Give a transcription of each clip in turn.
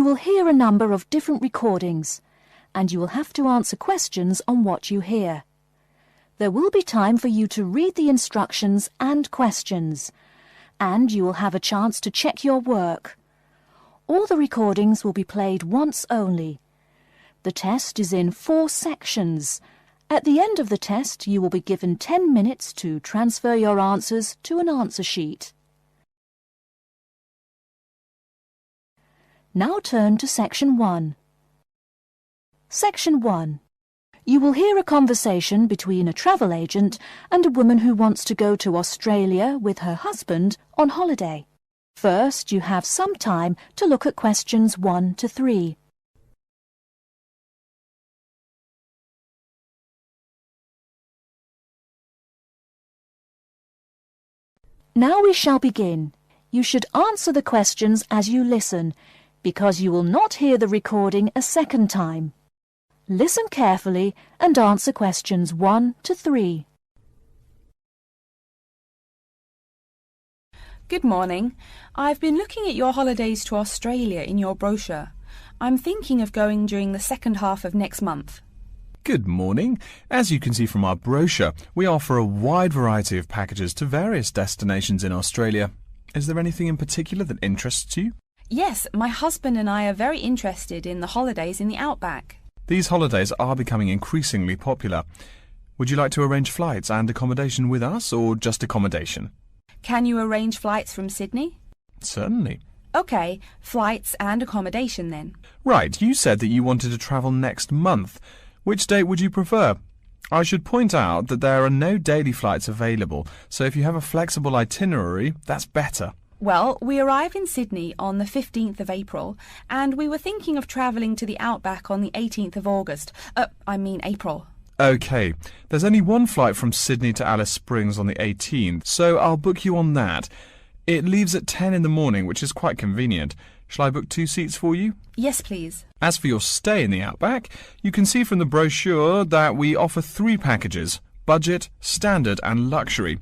will hear a number of different recordings, and you will have to answer questions on what you hear. There will be time for you to read the instructions and questions, and you will have a chance to check your work. All the recordings will be played once only. The test is in 4 sections. At the end of the test, you will be given 10 minutes to transfer your answers to an answer sheet. Now turn to Section 1. Section 1. You will hear a conversation between a travel agent and a woman who wants to go to Australia with her husband on holiday. First, you have some time to look at questions 1 to 3. Now we shall begin. You should answer the questions as you listen, because you will not hear the recording a second time. Listen carefully and answer questions 1 to 3. Good morning. I've been looking at your holidays to Australia in your brochure. I'm thinking of going during the second half of next month. Good morning. As you can see from our brochure, we offer a wide variety of packages to various destinations in Australia. Is there anything in particular that interests you? Yes, my husband and I are very interested in the holidays in the outback. These holidays are becoming increasingly popular. Would you like to arrange flights and accommodation with us, or just accommodation? Can you arrange flights from Sydney? Certainly. OK, flights and accommodation then. Right, you said that you wanted to travel next month. Which date would you prefer? I should point out that there are no daily flights available, so if you have a flexible itinerary, that's better. Well, we arrive in Sydney on the 15th of April, and we were thinking of travelling to the outback on the 18th of August. April. OK, there's only one flight from Sydney to Alice Springs on the 18th, so I'll book you on that. It leaves at 10 in the morning, which is quite convenient. Shall I book 2 seats for you? Yes, please. As for your stay in the outback, you can see from the brochure that we offer 3 packages: budget, standard and luxury.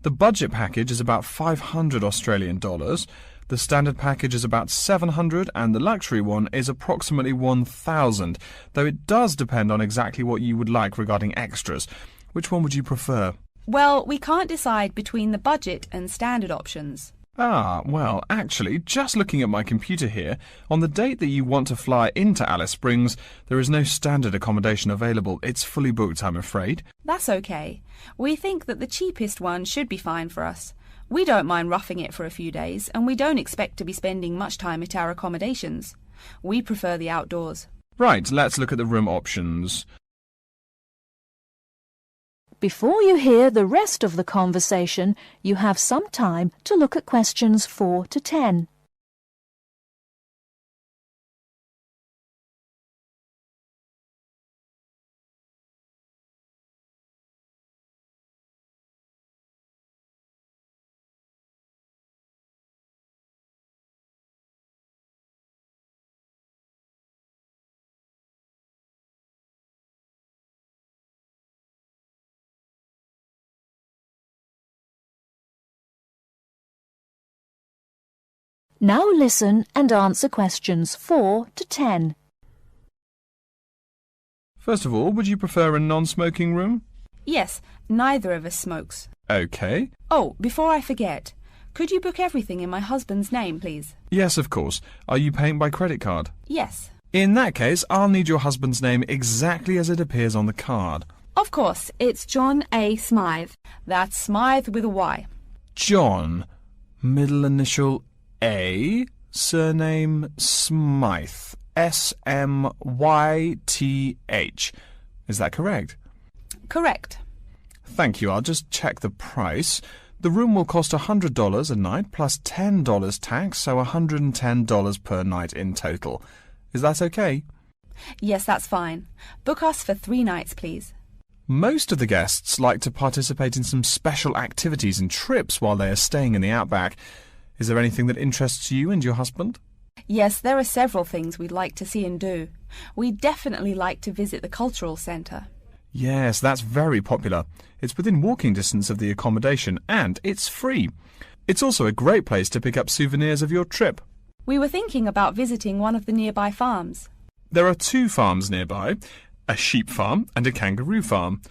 The budget package is about $500 Australian dollars, the standard package is about $700 and the luxury one is approximately $1,000, though it does depend on exactly what you would like regarding extras. Which one would you prefer? Well, we can't decide between the budget and standard options. Well, actually, just looking at my computer here, on the date that you want to fly into Alice Springs, there is no standard accommodation available. It's fully booked, I'm afraid. That's okay. We think that the cheapest one should be fine for us. We don't mind roughing it for a few days, and we don't expect to be spending much time at our accommodations. We prefer the outdoors. Right, let's look at the room options. Before you hear the rest of the conversation, you have some time to look at questions 4 to 10. Now listen and answer questions 4 to 10. First of all, would you prefer a non-smoking room? Yes, neither of us smokes. OK. Oh, before I forget, could you book everything in my husband's name, please? Yes, of course. Are you paying by credit card? Yes. In that case, I'll need your husband's name exactly as it appears on the card. Of course, it's John A. Smythe. That's Smythe with a Y. John, middle initial A, surname Smythe, S-M-Y-T-H. Is that correct? Correct. Thank you. I'll just check the price. The room will cost $100 a night plus $10 tax, so $110 per night in total. Is that okay? Yes, that's fine. Book us for 3 nights, please. Most of the guests like to participate in some special activities and trips while they are staying in the outback. Is there anything that interests you and your husband? Yes, there are several things we'd like to see and do. We'd definitely like to visit the cultural centre. Yes, that's very popular. It's within walking distance of the accommodation and it's free. It's also a great place to pick up souvenirs of your trip. We were thinking about visiting one of the nearby farms. There are 2 farms nearby, a sheep farm and a kangaroo farm.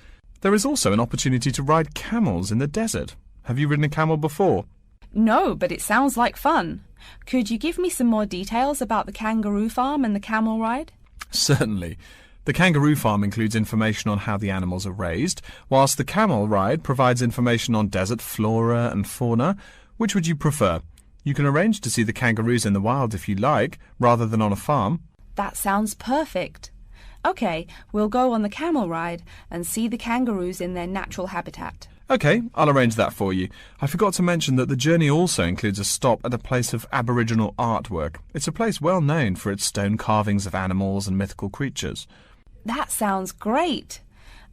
There is also an opportunity to ride camels in the desert. Have you ridden a camel before? No, but it sounds like fun. Could you give me some more details about the kangaroo farm and the camel ride? Certainly. The kangaroo farm includes information on how the animals are raised, whilst the camel ride provides information on desert flora and fauna. Which would you prefer? You can arrange to see the kangaroos in the wild if you like, rather than on a farm. That sounds perfect. OK, we'll go on the camel ride and see the kangaroos in their natural habitat. OK, I'll arrange that for you. I forgot to mention that the journey also includes a stop at a place of Aboriginal artwork. It's a place well known for its stone carvings of animals and mythical creatures. That sounds great.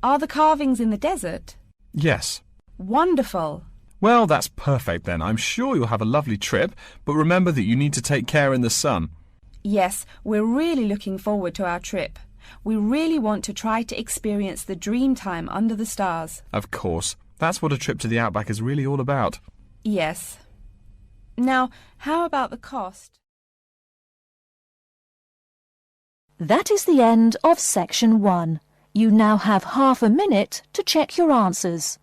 Are the carvings in the desert? Yes. Wonderful. Well, that's perfect then. I'm sure you'll have a lovely trip, but remember that you need to take care in the sun. Yes, we're really looking forward to our trip. We really want to try to experience the dream time under the stars. Of course. That's what a trip to the outback is really all about. Yes. Now, how about the cost? That is the end of section 1. You now have half a minute to check your answers.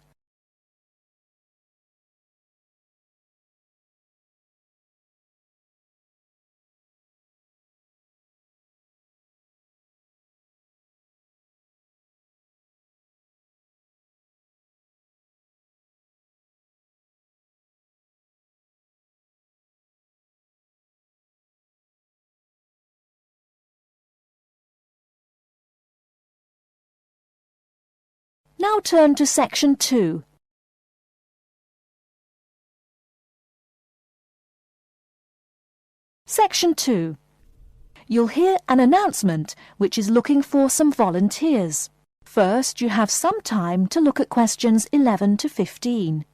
Now turn to section 2. Section 2. You'll hear an announcement which is looking for some volunteers. First, you have some time to look at questions 11 to 15.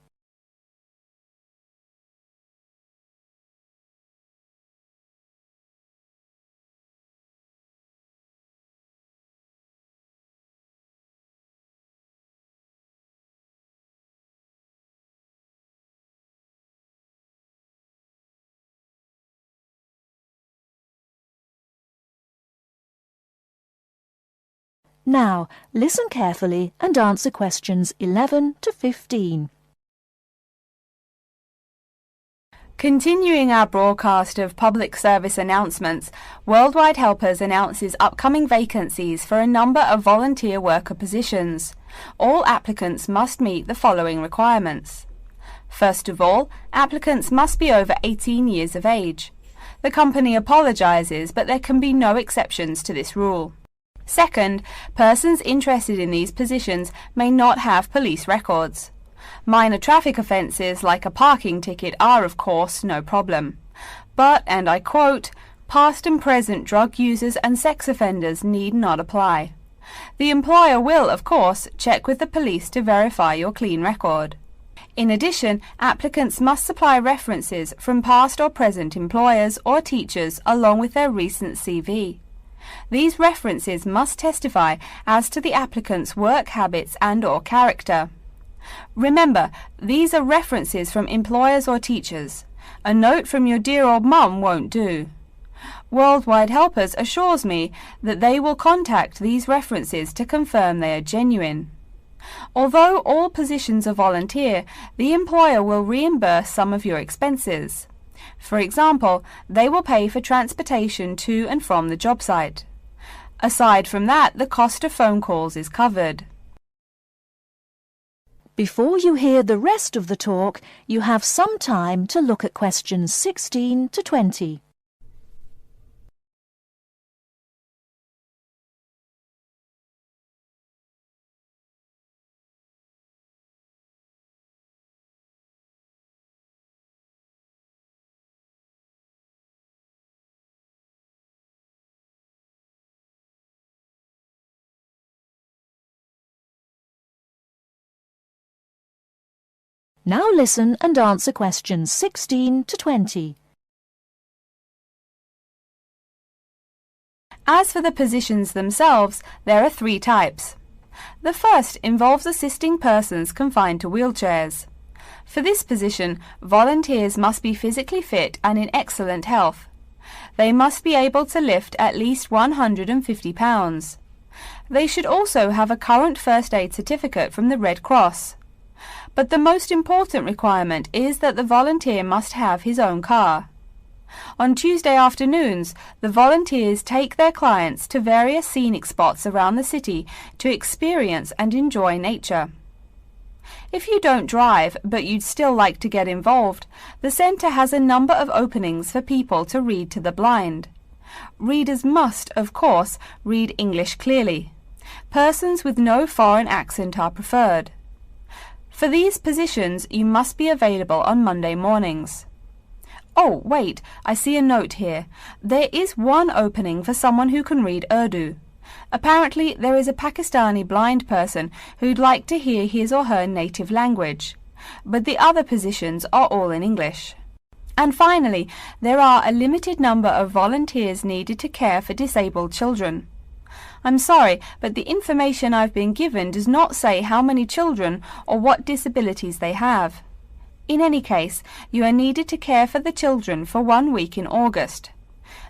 Now, listen carefully and answer questions 11 to 15. Continuing our broadcast of public service announcements, Worldwide Helpers announces upcoming vacancies for a number of volunteer worker positions. All applicants must meet the following requirements. First of all, applicants must be over 18 years of age. The company apologises, but there can be no exceptions to this rule. Second, persons interested in these positions may not have police records. Minor traffic offences like a parking ticket are, of course, no problem. But, and I quote, past and present drug users and sex offenders need not apply. The employer will, of course, check with the police to verify your clean record. In addition, applicants must supply references from past or present employers or teachers along with their recent CV. These references must testify as to the applicant's work habits and/or character. Remember, these are references from employers or teachers. A note from your dear old mum won't do. Worldwide Helpers assures me that they will contact these references to confirm they are genuine. Although all positions are volunteer, the employer will reimburse some of your expenses. For example, they will pay for transportation to and from the job site. Aside from that, the cost of phone calls is covered. Before you hear the rest of the talk, you have some time to look at questions 16 to 20. Now listen and answer questions 16 to 20. As for the positions themselves, there are 3 types. The first involves assisting persons confined to wheelchairs. For this position, volunteers must be physically fit and in excellent health. they must be able to lift at least 150 pounds. They should also have a current first aid certificate from the Red Cross. But the most important requirement is that the volunteer must have his own car. On Tuesday afternoons, the volunteers take their clients to various scenic spots around the city to experience and enjoy nature. If you don't drive, but you'd still like to get involved, the centre has a number of openings for people to read to the blind. Readers must, of course, read English clearly. Persons with no foreign accent are preferred. For these positions, you must be available on Monday mornings. Oh, wait, I see a note here. There is one opening for someone who can read Urdu. Apparently, there is a Pakistani blind person who'd like to hear his or her native language, but the other positions are all in English. And finally, there are a limited number of volunteers needed to care for disabled children. I'm sorry, but the information I've been given does not say how many children or what disabilities they have. In any case, you are needed to care for the children for 1 week in August.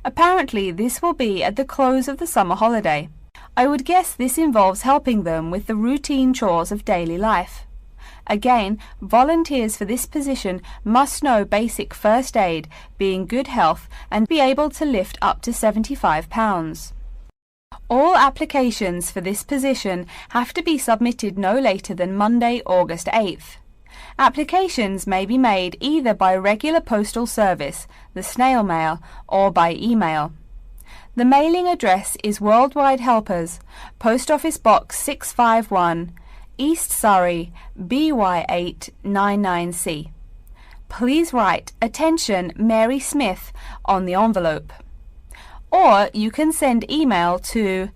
Apparently, this will be at the close of the summer holiday. I would guess this involves helping them with the routine chores of daily life. Again, volunteers for this position must know basic first aid, be in good health, and be able to lift up to 75 pounds. All applications for this position have to be submitted no later than Monday, August 8th. Applications may be made either by regular postal service, the snail mail, or by email. The mailing address is Worldwide Helpers, Post Office Box 651, East Surrey, BY8 99C. Please write "Attention Mary Smith" on the envelope. Or you can send email to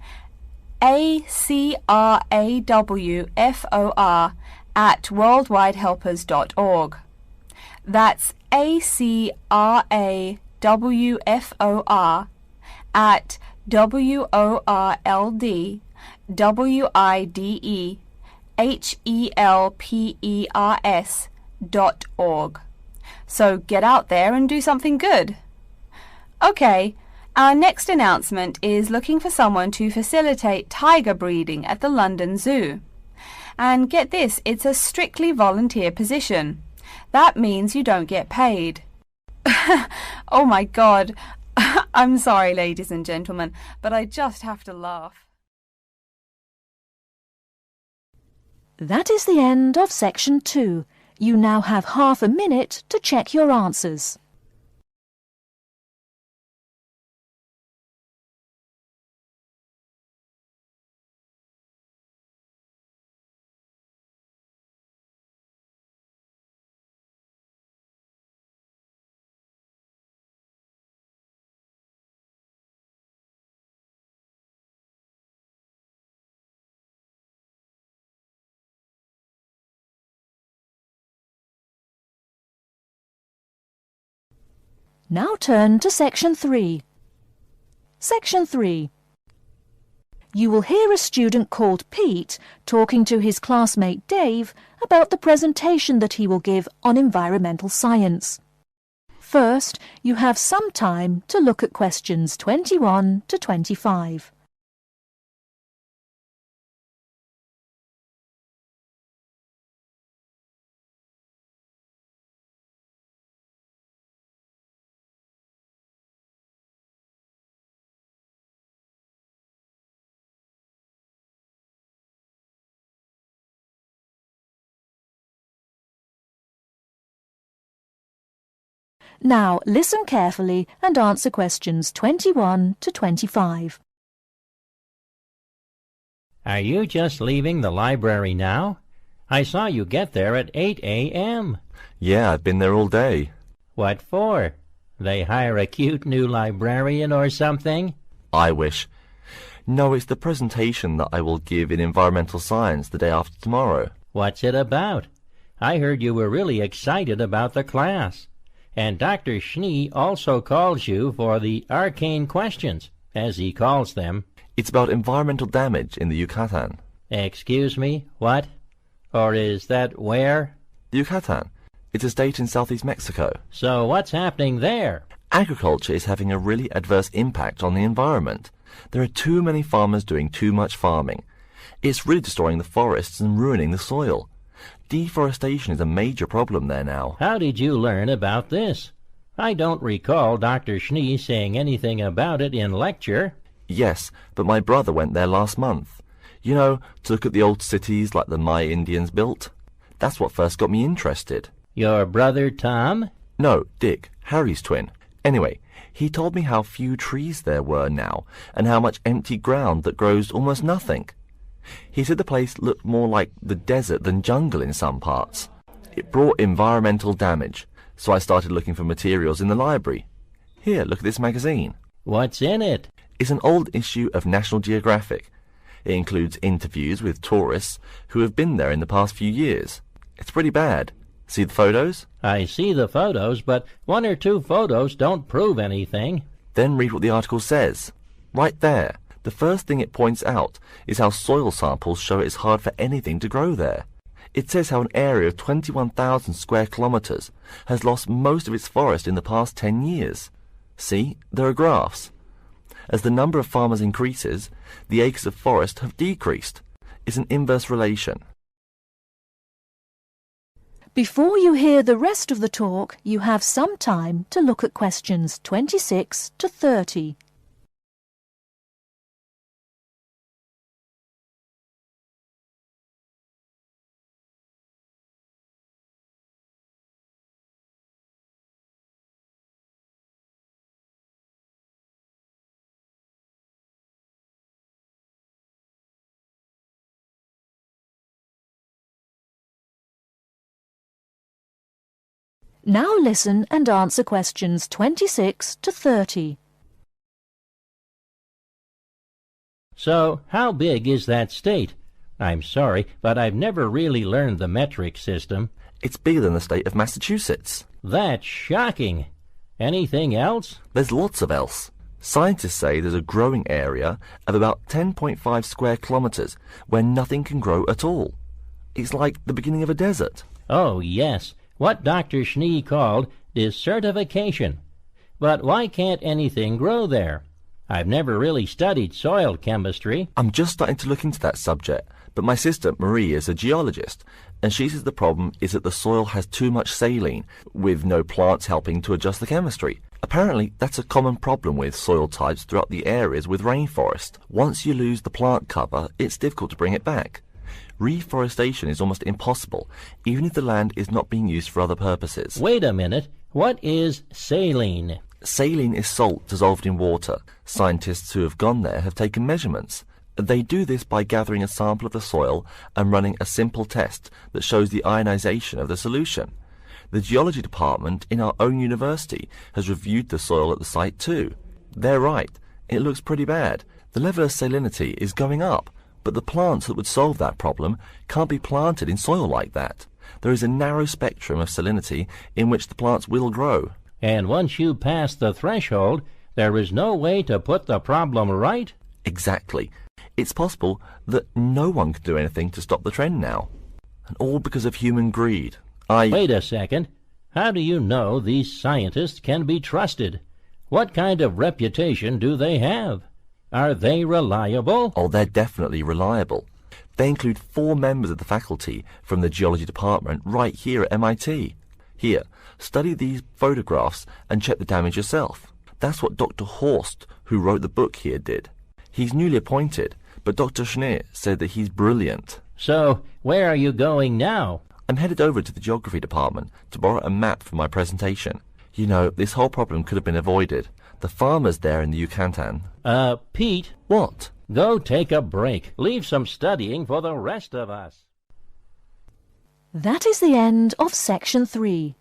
acrawfor@worldwidehelpers.org. That's acrawfor@worldwidehelpers.org. So get out there and do something good. Okay. Our next announcement is looking for someone to facilitate tiger breeding at the London Zoo. And get this, it's a strictly volunteer position. That means you don't get paid. Oh my God. I'm sorry, ladies and gentlemen, but I just have to laugh. That is the end of section 2. You now have half a minute to check your answers. Now turn to section 3. Section 3. You will hear a student called Pete talking to his classmate Dave about the presentation that he will give on environmental science. First, you have some time to look at questions 21 to 25. Now listen carefully and answer questions 21 to 25. Are you just leaving the library now? I saw you get there at 8 a.m. Yeah, I've been there all day. What for? They hire a cute new librarian or something? I wish. No, it's the presentation that I will give in environmental science the day after tomorrow. What's it about? I heard you were really excited about the class. And Dr. Schnee also calls you for the arcane questions, as he calls them. It's about environmental damage in the Yucatan. Excuse me, what? Or is that where? The Yucatan. It's a state in southeast Mexico. So what's happening there? Agriculture is having a really adverse impact on the environment. There are too many farmers doing too much farming. It's really destroying the forests and ruining the soil. Deforestation is a major problem there now. How did you learn about this? I don't recall Dr. Schnee saying anything about it in lecture. Yes, but my brother went there last month. You know, to look at the old cities like the Maya Indians built. That's what first got me interested. Your brother Tom? No, Dick, Harry's twin. Anyway, he told me how few trees there were now, and how much empty ground that grows almost nothing. He said the place looked more like the desert than jungle in some parts. It brought environmental damage, so I started looking for materials in the library. Here, look at this magazine. What's in it? It's an old issue of National Geographic. It includes interviews with tourists who have been there in the past few years. It's pretty bad. See the photos? I see the photos, but one or two photos don't prove anything. Then read what the article says. Right there. The first thing it points out is how soil samples show it's hard for anything to grow there. It says how an area of 21,000 square kilometres has lost most of its forest in the past 10 years. See, there are graphs. As the number of farmers increases, the acres of forest have decreased. It's an inverse relation. Before you hear the rest of the talk, you have some time to look at questions 26 to 30. Now listen and answer questions 26 to 30. So, how big is that state? I'm sorry, but I've never really learned the metric system. It's bigger than the state of Massachusetts. That's shocking. Anything else? There's lots of else. Scientists say there's a growing area of about 10.5 square kilometres where nothing can grow at all. It's like the beginning of a desert. Oh, yes. What Dr. Schnee called desertification. But why can't anything grow there? I've never really studied soil chemistry. I'm just starting to look into that subject, but my sister Marie is a geologist, and she says the problem is that the soil has too much saline, with no plants helping to adjust the chemistry. Apparently, that's a common problem with soil types throughout the areas with rainforest. Once you lose the plant cover, it's difficult to bring it back. Reforestation is almost impossible, even if the land is not being used for other purposes. Wait a minute. What is saline? Saline is salt dissolved in water. Scientists who have gone there have taken measurements. They do this by gathering a sample of the soil and running a simple test that shows the ionization of the solution. The geology department in our own university has reviewed the soil at the site too. They're right. It looks pretty bad. The level of salinity is going up. But the plants that would solve that problem can't be planted in soil like that. There is a narrow spectrum of salinity in which the plants will grow. And once you pass the threshold, there is no way to put the problem right? Exactly. It's possible that no one can do anything to stop the trend now. And all because of human greed. Wait a second. How do you know these scientists can be trusted? What kind of reputation do they have? Are they reliable? Oh, they're definitely reliable. They include 4 members of the faculty from the geology department right here at MIT. Here, study these photographs and check the damage yourself. That's what Dr. Horst, who wrote the book here, did. He's newly appointed, but Dr. Schnee said that he's brilliant. So, where are you going now? I'm headed over to the geography department to borrow a map for my presentation. You know, this whole problem could have been avoided. The farmers there in the Yucatan. Pete. What? Go take a break. Leave some studying for the rest of us. That is the end of section 3.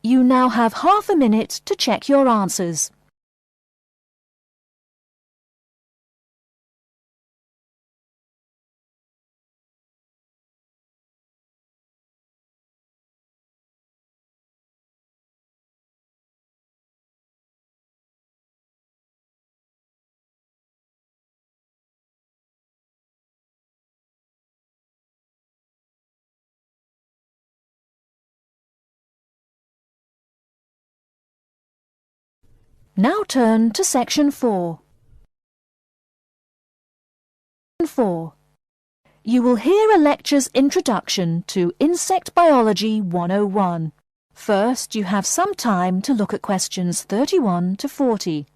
You now have half a minute to check your answers. Now turn to Section 4. 4. You will hear a lecture's introduction to Insect Biology 101. First, you have some time to look at questions 31 to 40.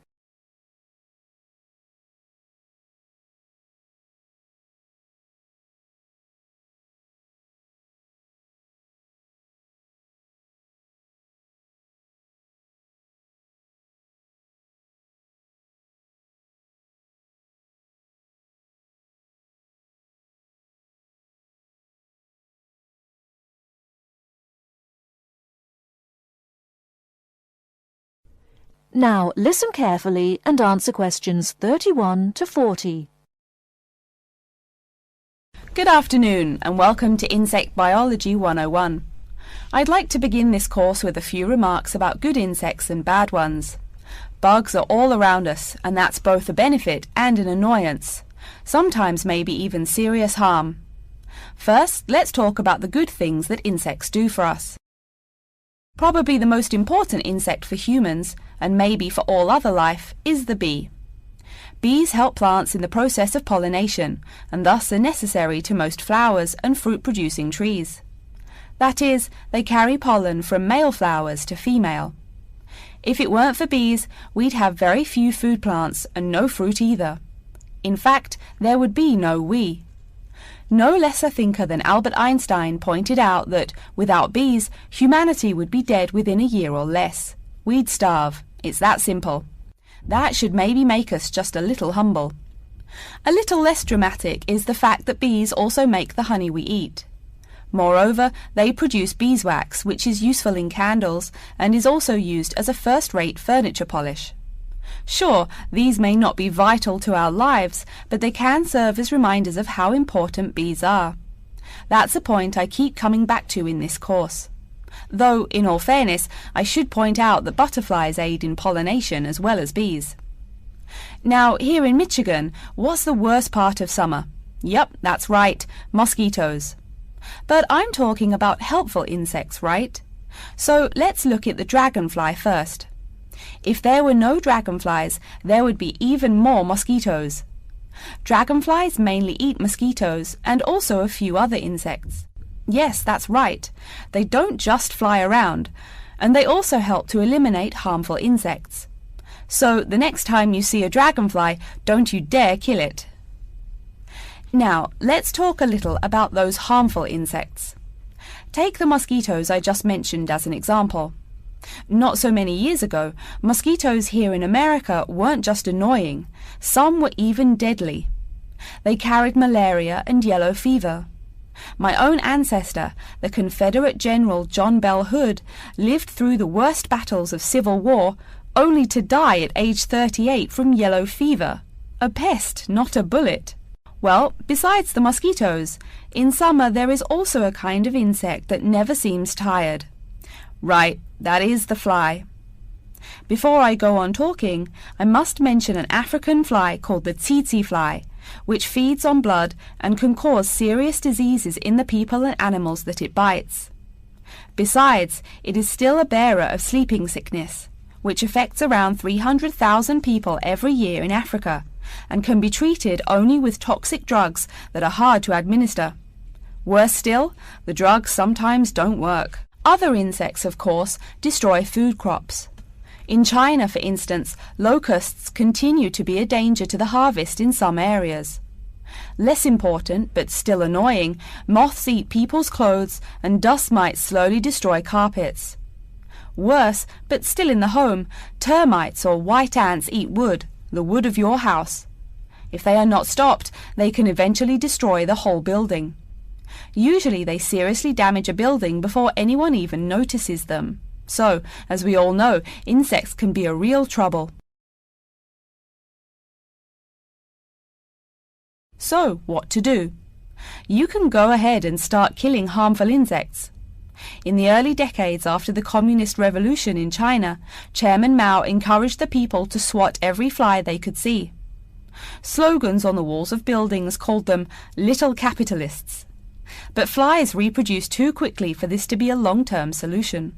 Now listen carefully and answer questions 31 to 40. Good afternoon and welcome to Insect Biology 101. I'd like to begin this course with a few remarks about good insects and bad ones. Bugs are all around us, and that's both a benefit and an annoyance, sometimes maybe even serious harm. First, let's talk about the good things that insects do for us. Probably the most important insect for humans, and maybe for all other life, is the bee. Bees help plants in the process of pollination, and thus are necessary to most flowers and fruit-producing trees. That is, they carry pollen from male flowers to female. If it weren't for bees, we'd have very few food plants and no fruit either. In fact, there would be no we. No less a thinker than Albert Einstein pointed out that, without bees, humanity would be dead within a year or less. We'd starve. It's that simple. That should maybe make us just a little humble. A little less dramatic is the fact that bees also make the honey we eat. Moreover, they produce beeswax, which is useful in candles and is also used as a first-rate furniture polish. Sure, these may not be vital to our lives, but they can serve as reminders of how important bees are. That's a point I keep coming back to in this course. Though, in all fairness, I should point out that butterflies aid in pollination as well as bees. Now, here in Michigan, what's the worst part of summer? Yep, that's right, mosquitoes. But I'm talking about helpful insects, right? So let's look at the dragonfly first. If there were no dragonflies, there would be even more mosquitoes. Dragonflies mainly eat mosquitoes and also a few other insects. Yes, that's right. They don't just fly around, and they also help to eliminate harmful insects. So the next time you see a dragonfly, don't you dare kill it. Now, let's talk a little about those harmful insects. Take the mosquitoes I just mentioned as an example. Not so many years ago, mosquitoes here in America weren't just annoying, some were even deadly. They carried malaria and yellow fever. My own ancestor, the Confederate General John Bell Hood, lived through the worst battles of Civil War, only to die at age 38 from yellow fever. A pest, not a bullet. Well, besides the mosquitoes, in summer there is also a kind of insect that never seems tired. Right, that is the fly. Before I go on talking, I must mention an African fly called the tsetse fly, which feeds on blood and can cause serious diseases in the people and animals that it bites. Besides, it is still a bearer of sleeping sickness, which affects around 300,000 people every year in Africa, and can be treated only with toxic drugs that are hard to administer. Worse still, the drugs sometimes don't work. Other insects, of course, destroy food crops. In China, for instance, locusts continue to be a danger to the harvest in some areas. Less important, but still annoying, moths eat people's clothes and dust mites slowly destroy carpets. Worse, but still in the home, termites or white ants eat wood, the wood of your house. If they are not stopped, they can eventually destroy the whole building. Usually they seriously damage a building before anyone even notices them. So, as we all know, insects can be a real trouble. So, what to do? You can go ahead and start killing harmful insects. In the early decades after the Communist Revolution in China, Chairman Mao encouraged the people to swat every fly they could see. Slogans on the walls of buildings called them "little capitalists." But flies reproduce too quickly for this to be a long-term solution.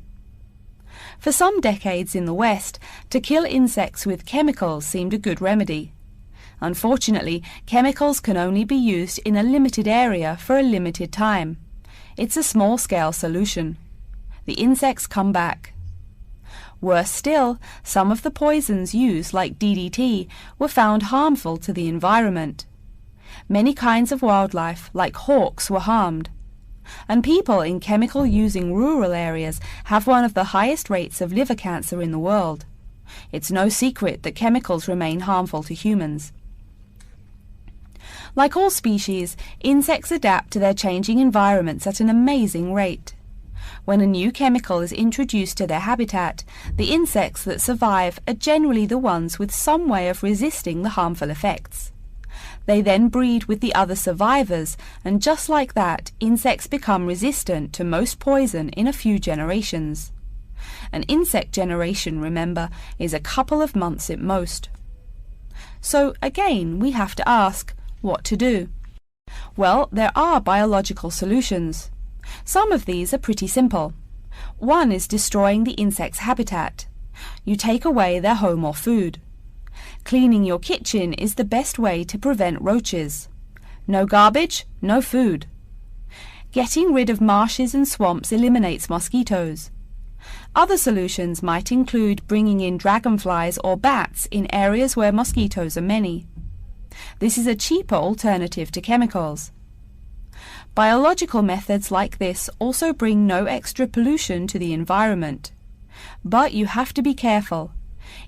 For some decades in the West, to kill insects with chemicals seemed a good remedy. Unfortunately, chemicals can only be used in a limited area for a limited time. It's a small-scale solution. The insects come back. Worse still, some of the poisons used, like DDT, were found harmful to the environment. Many kinds of wildlife, like hawks, were harmed. And people in chemical-using rural areas have one of the highest rates of liver cancer in the world. It's no secret that chemicals remain harmful to humans. Like all species, insects adapt to their changing environments at an amazing rate. When a new chemical is introduced to their habitat, the insects that survive are generally the ones with some way of resisting the harmful effects. They then breed with the other survivors, and just like that, insects become resistant to most poison in a few generations. An insect generation, remember, is a couple of months at most. So again, we have to ask, what to do? Well, there are biological solutions. Some of these are pretty simple. One is destroying the insect's habitat. You take away their home or food. Cleaning your kitchen is the best way to prevent roaches. No garbage, no food. Getting rid of marshes and swamps eliminates mosquitoes. Other solutions might include bringing in dragonflies or bats in areas where mosquitoes are many. This is a cheaper alternative to chemicals. Biological methods like this also bring no extra pollution to the environment. But you have to be careful.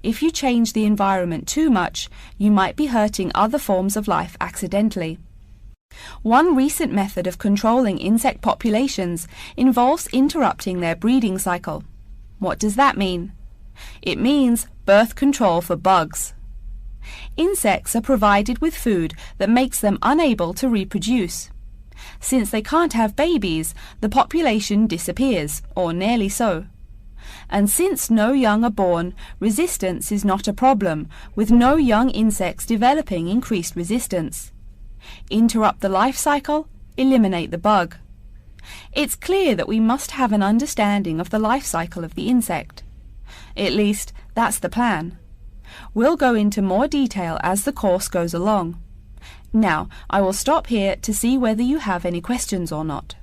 If you change the environment too much, you might be hurting other forms of life accidentally. One recent method of controlling insect populations involves interrupting their breeding cycle. What does that mean? It means birth control for bugs. Insects are provided with food that makes them unable to reproduce. Since they can't have babies, the population disappears, or nearly so. And since no young are born, resistance is not a problem, with no young insects developing increased resistance. Interrupt the life cycle, eliminate the bug. It's clear that we must have an understanding of the life cycle of the insect. At least, that's the plan. We'll go into more detail as the course goes along. Now, I will stop here to see whether you have any questions or not.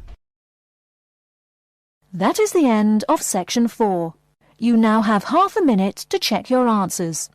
That is the end of section 4. You now have half a minute to check your answers.